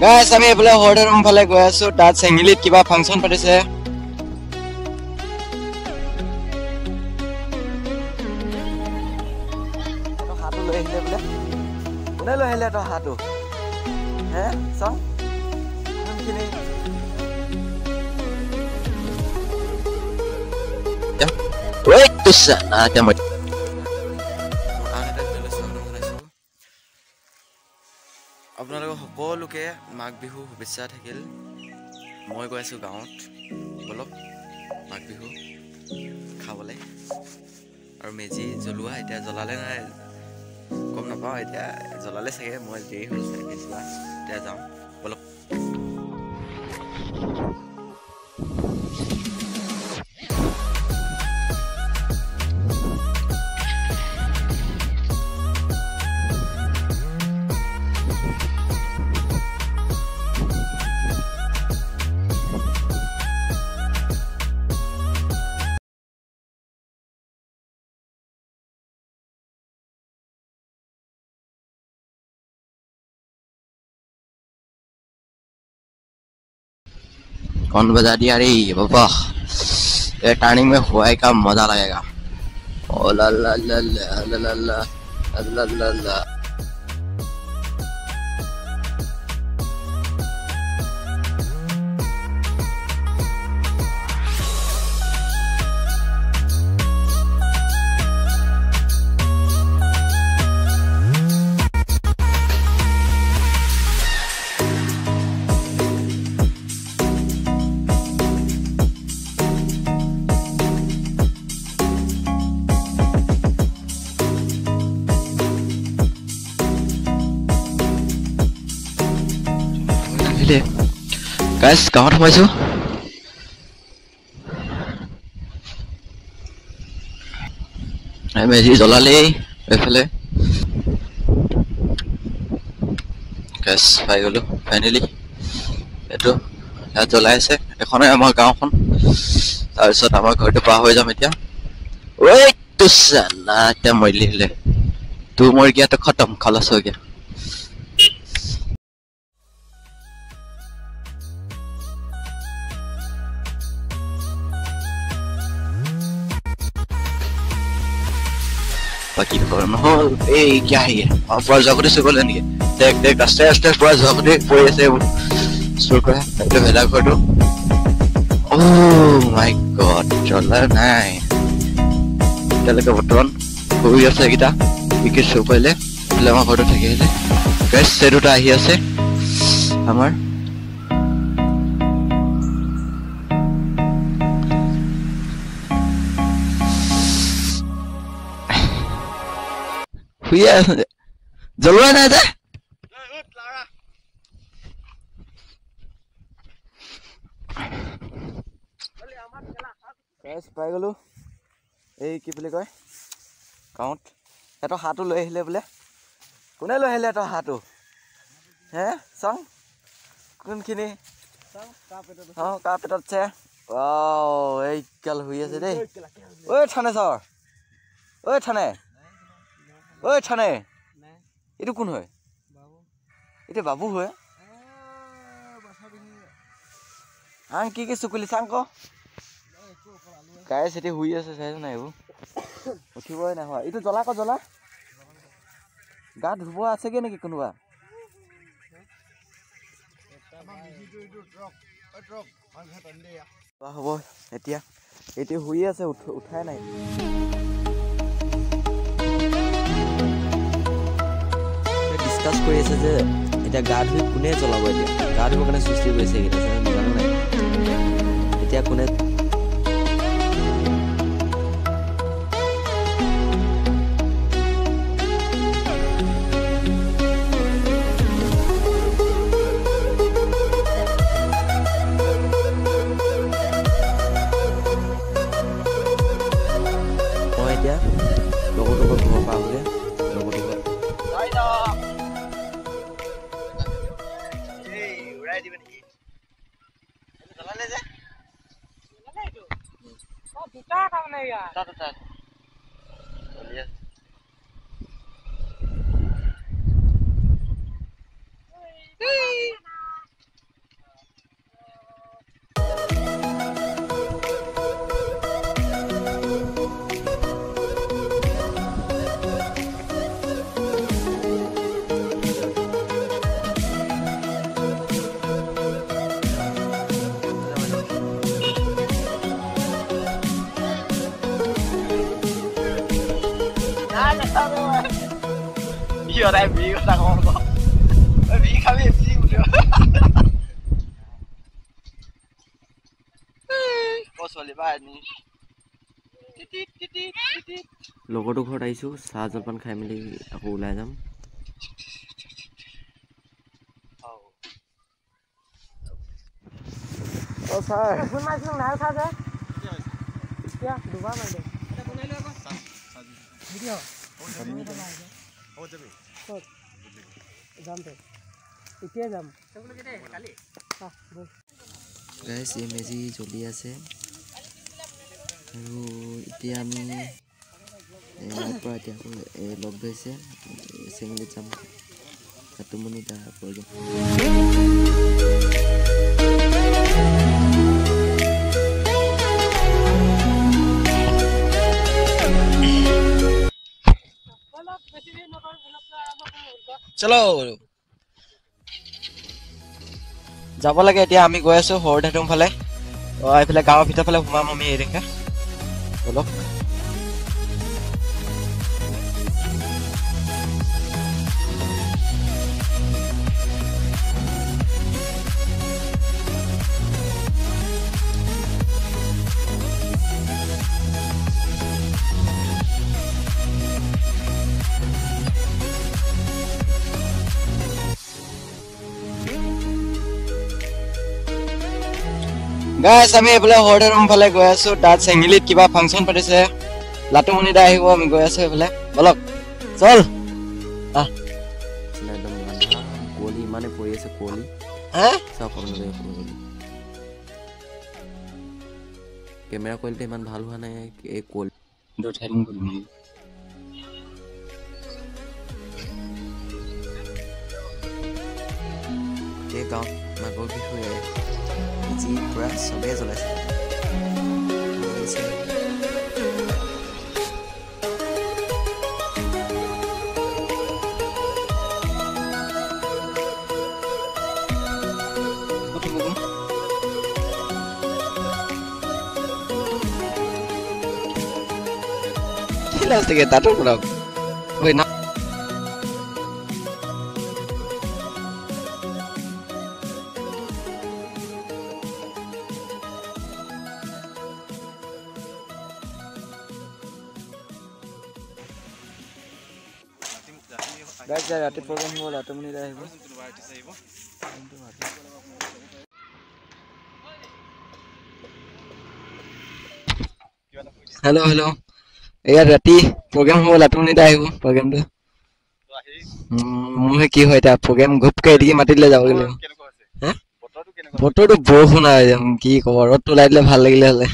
গাইছ আমি এইফালে হৰ্ডৰ ফালে গৈ আছো তাত চেঙিলিত কিবা ফাংচন পাতিছে হাতু লৈ আহিলে বোলে কোনে লৈ আহিলে তো হাতু হে চাও কোনখিনি ওই তুসা না তেমত আপোনালোক সকলোকে মাঘ বিহু শুভেচ্ছা থাকিল মই গৈ আছো গাঁৱত বলক মাঘ বিহু খাবলৈ আৰু মেজি জ্বলোৱা এতিয়া জ্বলালে নাই কম নাপাওঁ এতিয়া জ্বলালে চাগে মই দেৰি হ'ল চাগে যোৱা এতিয়া যাওঁ বলক कौन बजा दिया रे बाबा ये टर्निंग में हुआ का मजा लगेगा ओ ला ला ला ला ला ला ला ला ला गाइस गाँव सोमाइছো मेजी জ্বলালে এফালে গাইস পাই গলো ফাইনালি এটো ইয়াত জ্বলাই আছে এখনে আমাৰ গাঁওখন তাৰ পিছত আমাৰ ঘৰটো পাৰ হৈ যাম এতিয়া ওই তো সালা তে মইলি হলে तू मर गया तो खत्म खलास हो गया बाकी करना हो ए क्या है ये और पूरा जगह से बोले नहीं देख देख रास्ते रास्ते पूरा जगह पूरे से सुर कर तो वेला कर दो ओह माय गॉड चला नहीं चले के बटन कोई আছে কিটা উইকেট শো পাইলে লেমা ফটো থাকিলে গাইস সেটুটা আহি আছে আমার हुआ जलवा ना था गाइस পাই গলো এই কি বলি কয় কাউন্ট এটো হাতু লৈ আহিলে বলে কোনে লৈ আহিলে এটো হাতু হে সং কোনখিনি সং কা পেটত আছে ওয়াও এই কাল হৈ আছে দেই ওই থানে সর ওই থানে ওই থানে এটো কোন হয় বাবু এটা বাবু হয় আং কি সুকুলি সাংক গাইস এটি হুই আছে চাইছ নাই ও উঠিবই না হয় এটো জ্বলা ক জ্বলা গা ধুব আছে কে নেকি কোনবা হ'ব এতিয়া এটি হুই আছে উঠাই নাই ডিসকাস কৰি আছে যে এটা গা ধুই কোনে চলাব এতিয়া গা ধুব কাৰণে সৃষ্টি কৰিছে এটা জানো নাই এতিয়া কোনে মই এতিয়া লগতো ঘৰ পাওঁগে লগতো Iya dah beli tak ngomong kok. Beli kami beli udah. Kau soalnya bani. লগৰটো ঘৰত আহিছো চাহ জলপান খাই মেলি আকৌ ওলাই যাম ও স্যার ফোন মারছিলাম না উঠা যায় क्या দুবার মার দে এটা বনাই লো আকৌ ভিডিও ও যাবি কত যাম তে এতিয়া যাম সকলো কেতে কালি বল গাইস এই মেজি জ্বলি আছে আৰু এতিয়া আমি এতিয়া লগ ধৰিছে চেঙেলি যাম কাটুমনি তাৰ প্ৰয়োজন চলো যাব লাগে এতিয়া আমি গৈ আছো হৰধাতুং ফালে এইফালে গাঁৱৰ ভিতৰ ফালে সোমাম আমি এৰিকা বলক গাইস আমি এফালে হৰধাতুং ফালে গৈ আছো তাত চেঙেলিত কিবা ফাংচন পাতিছে লাটুমনি দা আহিব আমি গৈ আছো এফালে বলক চল একদম কোৱালি মানে পৰি আছে কোৱালি হা চাওক আপোনালোকে কেমেৰা কোৱালিটি ইমান ভাল হোৱা নাই এই কোৱালি এই গাঁৱত মাঘৰ বিহুৱে যি পুৰা চবেই জ্বলাইছে তাতো বলক ওই না গাইস ৰাতি প্ৰগ্ৰাম হ'ব লাটুমনি দা আহিব হেল্ল' হেল্ল' ইয়াত ৰাতি প্ৰগ্ৰাম হ'ব লাটুমনি দা আহিব প্ৰগ্ৰামটো মোৰ কি হয় এতিয়া প্ৰগ্ৰাম ঘপকে এদিকে মাতি দিলে যাব লাগিব বতৰটো বৰষুণ আৰু কি ক'ব ৰ'দটো ওলাই দিলে ভাল লাগিলে হ'লে